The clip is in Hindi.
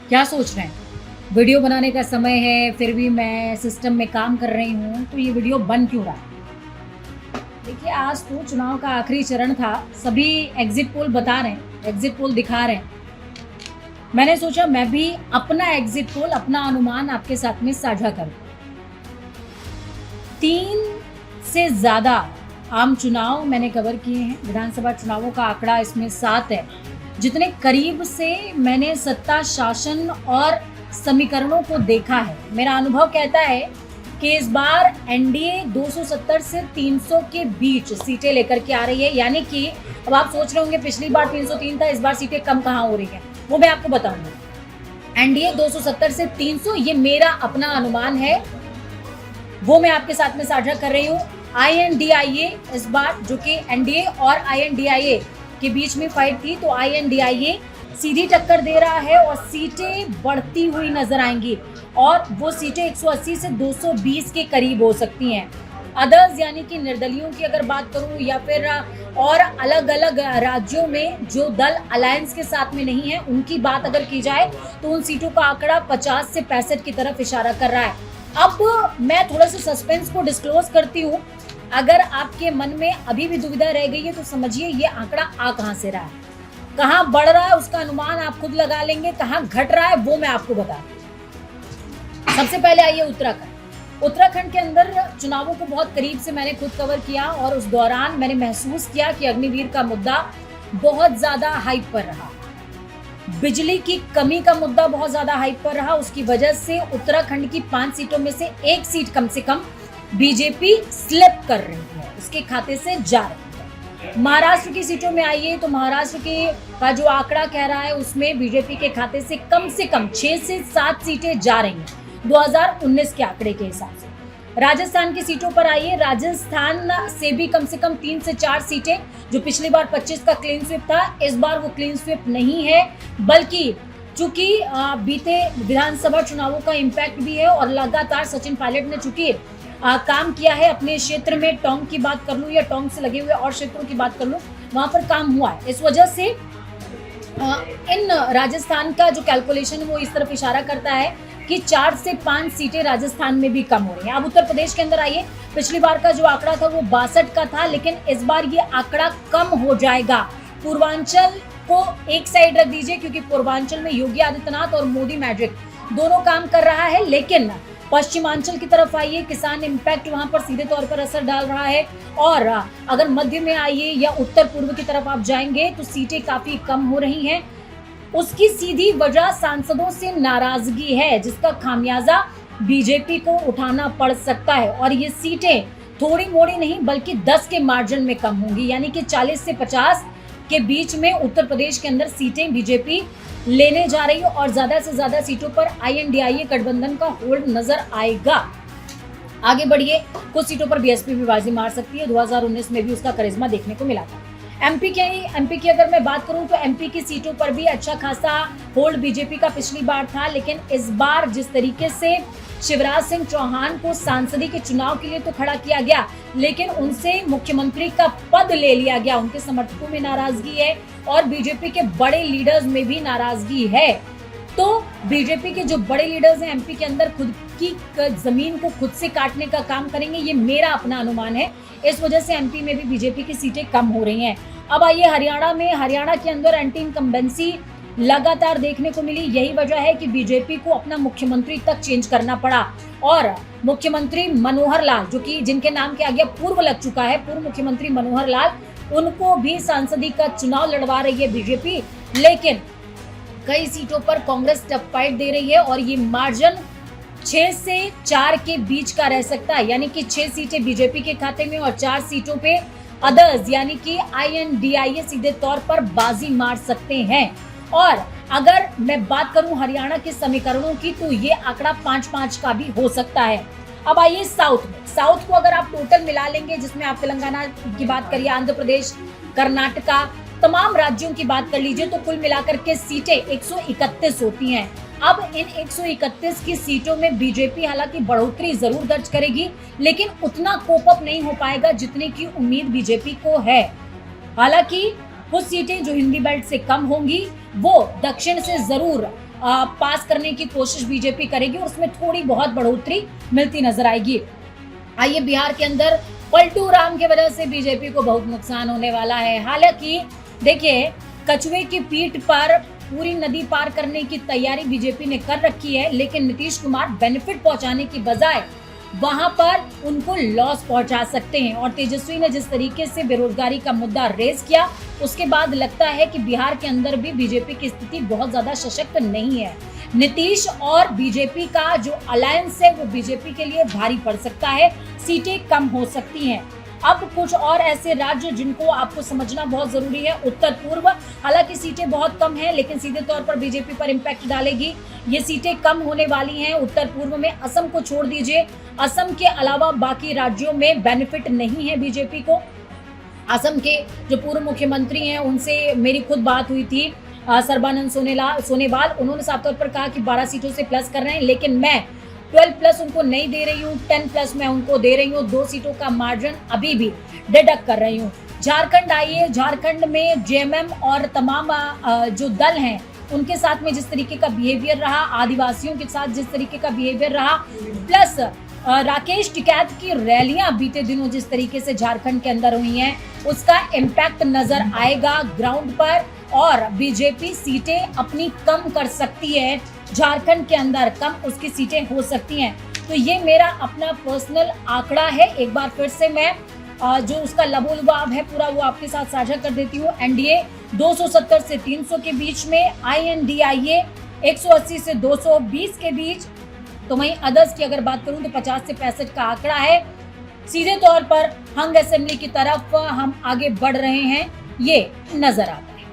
क्या सोच रहे हैं? वीडियो बनाने का समय है, फिर भी मैं सिस्टम में काम कर रही हूँ, तो ये वीडियो बन क्यों रहा है? देखिए, आज तो चुनाव का आखिरी चरण था। सभी एग्ज़िट पोल बता रहे हैं, एग्ज़िट पोल दिखा रहे हैं। मैंने सोचा मैं भी अपना एग्ज़िट पोल, अपना अनुमान आपके साथ में साझा करूँ। 3 से ज़्यादा आम चुनाव मैंने कवर किए हैं। विधानसभा चुनावों का आंकड़ा इसमें 7 है। जितने करीब से मैंने सत्ता, शासन और समीकरणों को देखा है, मेरा अनुभव कहता है कि इस बार एनडीए 270 से 300 के बीच सीटें लेकर के आ रही है। यानी कि अब आप सोच रहे होंगे पिछली बार 303 था, इस बार सीटें कम कहाँ हो रही हैं, वो मैं आपको बताऊंगा। एनडीए 270 से 300, ये मेरा अपना अनुमान है, वो मैं आपके साथ में साझा कर रही हूँ। आईएनडीआईए इस बार, जो कि एनडीए और आईएनडीआईए के बीच में फाइट थी, तो आईएनडीआईए सीधी टक्कर दे रहा है और सीटें बढ़ती हुई नजर आएंगी और वो सीटें 180 से 220 के करीब हो सकती हैं। अदर्स यानी कि निर्दलियों की अगर बात करूं या फिर और अलग अलग राज्यों में जो दल अलायंस के साथ में नहीं है, उनकी बात अगर की जाए तो उन सीटों का आंकड़ा 50 से 65 की तरफ इशारा कर रहा है। अब मैं थोड़ा सा सस्पेंस को डिस्क्लोज करती हूँ। अगर आपके मन में अभी भी दुविधा रह गई है तो समझिए ये आंकड़ा आ कहाँ से रहा है, कहाँ बढ़ रहा है उसका अनुमान आप खुद लगा लेंगे, कहाँ घट रहा है वो मैं आपको बता दूं। सबसे पहले आइए उत्तराखंड के अंदर चुनावों को बहुत करीब से मैंने खुद कवर किया और उस दौरान मैंने महसूस किया कि अग्निवीर का मुद्दा बहुत ज्यादा हाइप पर रहा। बिजली की कमी का मुद्दा बहुत ज्यादा हाइप पर रहा। उसकी वजह से उत्तराखंड की 5 सीटों में से 1 सीट कम से कम बीजेपी स्लिप कर रही है, उसके खाते से जा रही है। महाराष्ट्र की सीटों में आइए तो महाराष्ट्र के का जो आंकड़ा कह रहा है उसमें बीजेपी के खाते से कम 6 से 7 सीटें जा रही हैं 2019 के आंकड़े के हिसाब से। राजस्थान की सीटों पर आइए, राजस्थान से भी कम से कम 3 से 4 सीटें, जो पिछली बार 25 का क्लीन स्वीप था, इस बार वो क्लीन स्वीप नहीं है, बल्कि चूंकि बीते विधानसभा चुनावों का इम्पैक्ट भी है और लगातार सचिन पायलट ने चूंकि काम किया है अपने क्षेत्र में, टोंक की बात कर लूँ या टोंक से लगे हुए और क्षेत्रों की बात कर लूँ, वहां पर काम हुआ है। इस वजह से इन राजस्थान का जो कैलकुलेशन है वो इस तरफ इशारा करता है कि 4 से 5 सीटें राजस्थान में भी कम हो रही हैं। अब उत्तर प्रदेश के अंदर आइए, पिछली बार का जो आंकड़ा था वो 62 का था, लेकिन इस बार ये आंकड़ा कम हो जाएगा। पूर्वांचल को एक साइड रख दीजिए क्योंकि पूर्वांचल में योगी आदित्यनाथ और मोदी मैजिक दोनों काम कर रहा है, लेकिन पश्चिमांचल की तरफ आइए, किसान इम्पैक्ट वहां पर सीधे तौर पर असर डाल रहा है। और अगर मध्य में आइए या उत्तर पूर्व की तरफ आप जाएंगे तो सीटें काफी कम हो रही हैं। उसकी सीधी वजह सांसदों से नाराजगी है, जिसका खामियाजा बीजेपी को उठाना पड़ सकता है और ये सीटें थोड़ी मोड़ी नहीं बल्कि 10 के मार्जिन में कम होंगी, यानी कि 40 से 50 के बीच में उत्तर प्रदेश के अंदर सीटें बीजेपी लेने जा रही है और ज्यादा से ज्यादा सीटों पर आईएनडीआईए गठबंधन का होल्ड नजर आएगा। आगे बढ़िए, कुछ सीटों पर बीएसपी भी बाजी मार सकती है। 2019 में भी उसका करिश्मा देखने को मिला था। एमपी की अगर मैं बात करूं तो एमपी की सीटों पर भी अच्छा खासा होल्ड बीजेपी का पिछली बार था, लेकिन इस बार जिस तरीके से शिवराज सिंह चौहान को सांसदी के चुनाव के लिए तो खड़ा किया गया, लेकिन उनसे मुख्यमंत्री का पद ले लिया गया। उनके समर्थकों में नाराजगी है और बीजेपी के बड़े लीडर्स में भी नाराजगी है। तो बीजेपी के जो बड़े लीडर्स हैं एमपी के अंदर खुद की जमीन को खुद से काटने का काम करेंगे, ये मेरा अपना अनुमान है। इस वजह से एमपी में भी बीजेपी की सीटें कम हो रही हैं। अब आइए हरियाणा के अंदर एंटी इनकम्बेंसी लगातार देखने को मिली। यही वजह है कि बीजेपी को अपना मुख्यमंत्री तक चेंज करना पड़ा और मुख्यमंत्री मनोहर लाल, जो कि जिनके नाम के आगे पूर्व लग चुका है, पूर्व मुख्यमंत्री मनोहर लाल, उनको भी सांसदी का चुनाव लड़वा रही है बीजेपी, लेकिन कई सीटों पर कांग्रेस टफ फाइट दे रही है और ये मार्जिन 6 से 4 के बीच का रह सकता है, यानी कि 6 सीटें बीजेपी के खाते में और 4 सीटों पे अदर्स यानी कि आईएनडीआईए सीधे तौर पर बाजी मार सकते हैं। और अगर मैं बात करूं हरियाणा के समीकरणों की तो ये आंकड़ा 5-5 का भी हो सकता है। अब आइए साउथ को अगर आप टोटल मिला लेंगे, जिसमें आप तेलंगाना की बात करिए, आंध्र प्रदेश, कर्नाटका, तमाम राज्यों की बात कर लीजिए, तो कुल मिलाकर के सीटें 131 होती हैं। अब इन 131 की सीटों में बीजेपी हालांकि बढ़ोतरी जरूर दर्ज करेगी, लेकिन उतना कोप अप नहीं हो पाएगा जितने की उम्मीद बीजेपी को है। हालांकि कुछ सीटें जो हिंदी बेल्ट से कम होंगी वो दक्षिण से जरूर पास करने की कोशिश बीजेपी करेगी और उसमें थोड़ी बहुत बढ़ोतरी मिलती नजर आएगी। आइए, बिहार के अंदर पलटू राम की वजह से बीजेपी को बहुत नुकसान होने वाला है। हालांकि देखिए, कछुए की पीठ पर पूरी नदी पार करने की तैयारी बीजेपी ने कर रखी है, लेकिन नीतीश कुमार बेनिफिट पहुंचाने की बजाय वहां पर उनको लॉस पहुंचा सकते हैं। और तेजस्वी ने जिस तरीके से बेरोजगारी का मुद्दा रेज किया, उसके बाद लगता है कि बिहार के अंदर भी बीजेपी की स्थिति बहुत ज्यादा सशक्त नहीं है। नीतीश और बीजेपी का जो अलायंस है वो बीजेपी के लिए भारी पड़ सकता है, सीटें कम हो सकती हैं। अब कुछ और ऐसे राज्य जिनको आपको समझना बहुत जरूरी है। उत्तर पूर्व, हालांकि सीटें बहुत कम हैं, लेकिन सीधे तौर पर बीजेपी पर इम्पैक्ट डालेगी। ये सीटें कम होने वाली हैं उत्तर पूर्व में। असम को छोड़ दीजिए, असम के अलावा बाकी राज्यों में बेनिफिट नहीं है बीजेपी को। असम के जो पूर्व मुख्यमंत्री हैं उनसे मेरी खुद बात हुई थी, सर्बानंद सोनोवाल। उन्होंने साफ तौर पर कहा कि 12 सीटों से प्लस कर रहे हैं, लेकिन मैं 12 प्लस उनको नहीं दे रही हूँ, 10 प्लस मैं उनको दे रही हूँ। 2 सीटों का मार्जिन अभी भी डिडक्ट कर रही हूँ। झारखंड आइए, झारखंड में जेएमएम और तमाम जो दल हैं उनके साथ में जिस तरीके का बिहेवियर रहा, आदिवासियों के साथ जिस तरीके का बिहेवियर रहा, प्लस राकेश टिकैत की रैलियां बीते दिनों जिस तरीके से झारखंड के अंदर हुई हैं, उसका इम्पैक्ट नजर आएगा ग्राउंड पर और बीजेपी सीटें अपनी कम कर सकती है। झारखंड के अंदर कम उसकी सीटें हो सकती हैं। तो ये मेरा अपना पर्सनल आंकड़ा है। एक बार फिर से मैं जो उसका लबोलुबाब है पूरा वो आपके साथ साझा कर देती हूँ। एनडीए 270 से 300 के बीच में, INDIA 180 से 220 के बीच। तो वहीं अदर्स की अगर बात करूं तो 50 से 65 का आंकड़ा है। सीधे तौर पर हंग असेंबली की तरफ हम आगे बढ़ रहे हैं, ये नजर आता है।